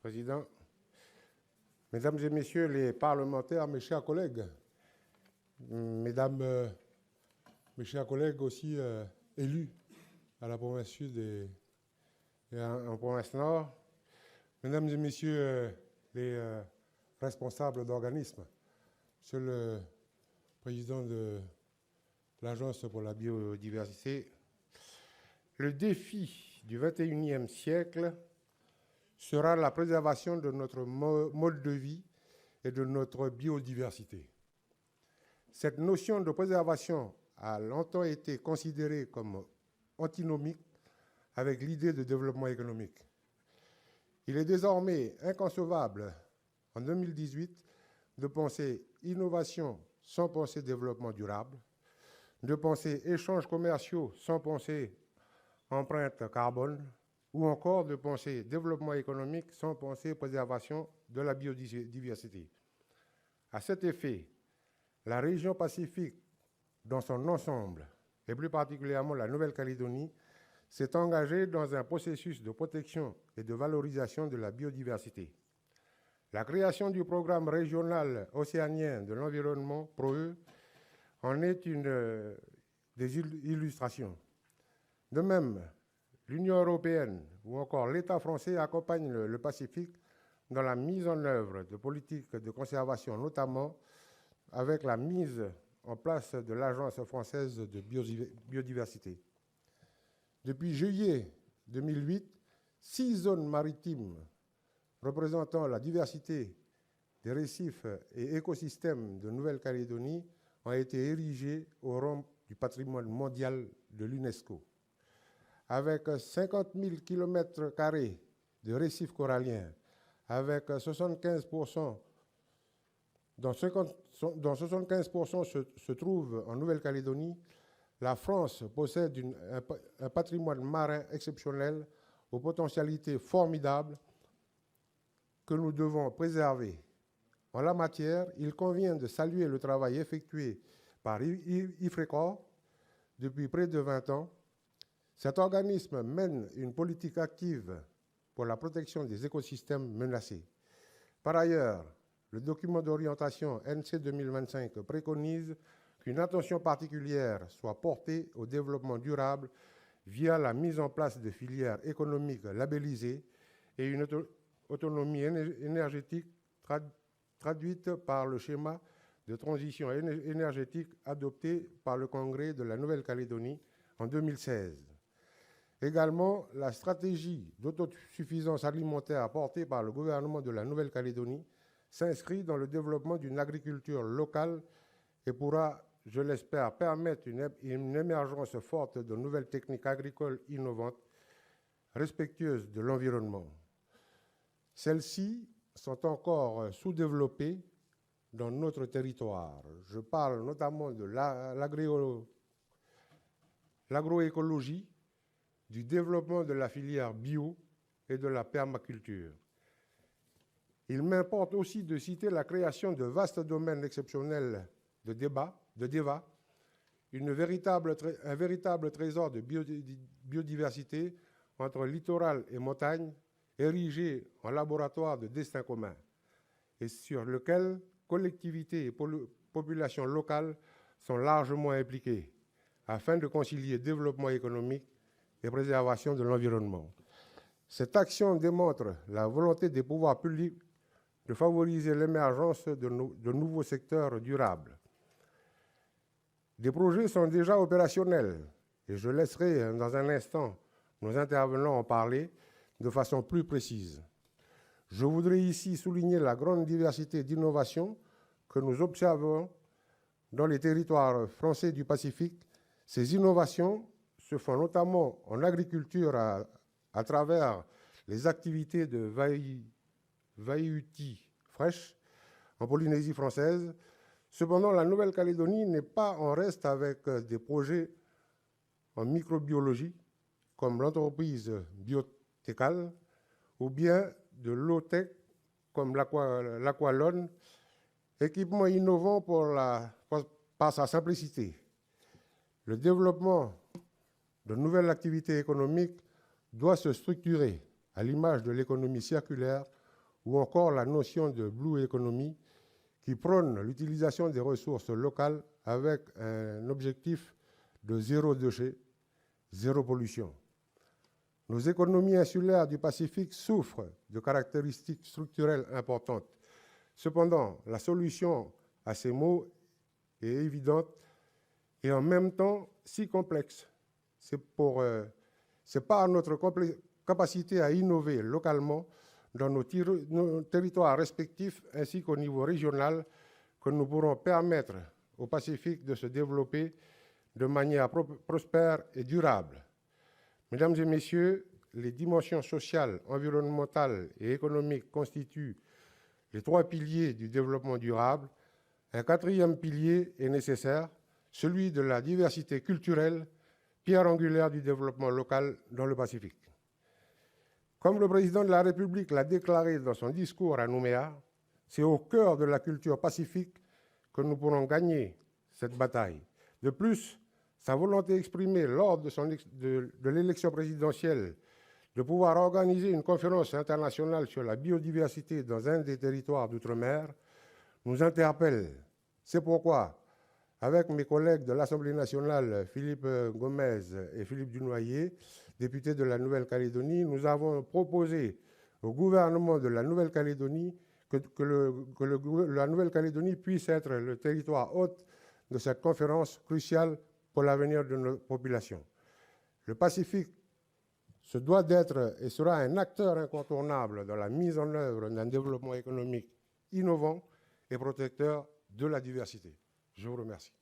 Président, Mesdames et Messieurs les parlementaires, mes chers collègues, Mesdames, mes chers collègues aussi élus à la province sud et en province nord, Mesdames et Messieurs les responsables d'organismes, Monsieur le Président de l'Agence pour la biodiversité, le défi du XXIe siècle sera la préservation de notre mode de vie et de notre biodiversité. Cette notion de préservation a longtemps été considérée comme antinomique avec l'idée de développement économique. Il est désormais inconcevable, en 2018, de penser innovation sans penser développement durable, de penser échanges commerciaux sans penser empreinte carbone, ou encore de penser développement économique sans penser préservation de la biodiversité. À cet effet, la région Pacifique, dans son ensemble, et plus particulièrement la Nouvelle-Calédonie, s'est engagée dans un processus de protection et de valorisation de la biodiversité. La création du programme régional océanien de l'environnement, PROE, en est une des illustrations. De même, l'Union européenne ou encore l'État français accompagnent le Pacifique dans la mise en œuvre de politiques de conservation, notamment avec la mise en place de l'Agence française de biodiversité. Depuis juillet 2008, 6 zones maritimes représentant la diversité des récifs et écosystèmes de Nouvelle-Calédonie ont été érigées au rang du patrimoine mondial de l'UNESCO. Avec 50 000 km² de récifs coralliens, avec 75%, dont 75% se trouvent en Nouvelle-Calédonie, la France possède un patrimoine marin exceptionnel aux potentialités formidables que nous devons préserver. En la matière, il convient de saluer le travail effectué par IFRECOR depuis près de 20 ans. Cet organisme mène une politique active pour la protection des écosystèmes menacés. Par ailleurs, le document d'orientation NC 2025 préconise qu'une attention particulière soit portée au développement durable via la mise en place de filières économiques labellisées et une autonomie énergétique traduite par le schéma de transition énergétique adopté par le Congrès de la Nouvelle-Calédonie en 2016. Également, la stratégie d'autosuffisance alimentaire portée par le gouvernement de la Nouvelle-Calédonie s'inscrit dans le développement d'une agriculture locale et pourra, je l'espère, permettre une émergence forte de nouvelles techniques agricoles innovantes, respectueuses de l'environnement. Celles-ci sont encore sous-développées dans notre territoire. Je parle notamment de l'agroécologie, du développement de la filière bio et de la permaculture. Il m'importe aussi de citer la création de vastes domaines exceptionnels de DEVA, un véritable trésor de biodiversité entre littoral et montagne, érigé en laboratoire de destin commun, et sur lequel collectivités et populations locales sont largement impliquées, afin de concilier développement économique et préservation de l'environnement. Cette action démontre la volonté des pouvoirs publics de favoriser l'émergence de nouveaux secteurs durables. Des projets sont déjà opérationnels et je laisserai dans un instant nos intervenants en parler de façon plus précise. Je voudrais ici souligner la grande diversité d'innovations que nous observons dans les territoires français du Pacifique. Ces innovations se font notamment en agriculture à travers les activités de Vaiuti Fresh en Polynésie française. Cependant, la Nouvelle-Calédonie n'est pas en reste avec des projets en microbiologie, comme l'entreprise Biotechal, ou bien de low-tech, comme l'Aqualone, équipement innovant par sa simplicité. Le développement de nouvelles activités économiques doit se structurer à l'image de l'économie circulaire ou encore la notion de Blue Economy qui prône l'utilisation des ressources locales avec un objectif de zéro déchet, zéro pollution. Nos économies insulaires du Pacifique souffrent de caractéristiques structurelles importantes. Cependant, la solution à ces maux est évidente et en même temps si complexe. C'est par notre capacité à innover localement dans nos territoires respectifs ainsi qu'au niveau régional que nous pourrons permettre au Pacifique de se développer de manière prospère et durable. Mesdames et messieurs, les dimensions sociales, environnementales et économiques constituent les trois piliers du développement durable. Un quatrième pilier est nécessaire, celui de la diversité culturelle, pierre angulaire du développement local dans le Pacifique. Comme le président de la République l'a déclaré dans son discours à Nouméa, c'est au cœur de la culture pacifique que nous pourrons gagner cette bataille. De plus, sa volonté exprimée lors de l'élection présidentielle de pouvoir organiser une conférence internationale sur la biodiversité dans un des territoires d'outre-mer nous interpelle. C'est pourquoi, avec mes collègues de l'Assemblée nationale, Philippe Gomez et Philippe Dunoyer, députés de la Nouvelle-Calédonie, nous avons proposé au gouvernement de la Nouvelle-Calédonie que la Nouvelle-Calédonie puisse être le territoire hôte de cette conférence cruciale pour l'avenir de nos populations. Le Pacifique se doit d'être et sera un acteur incontournable dans la mise en œuvre d'un développement économique innovant et protecteur de la diversité. Je vous remercie.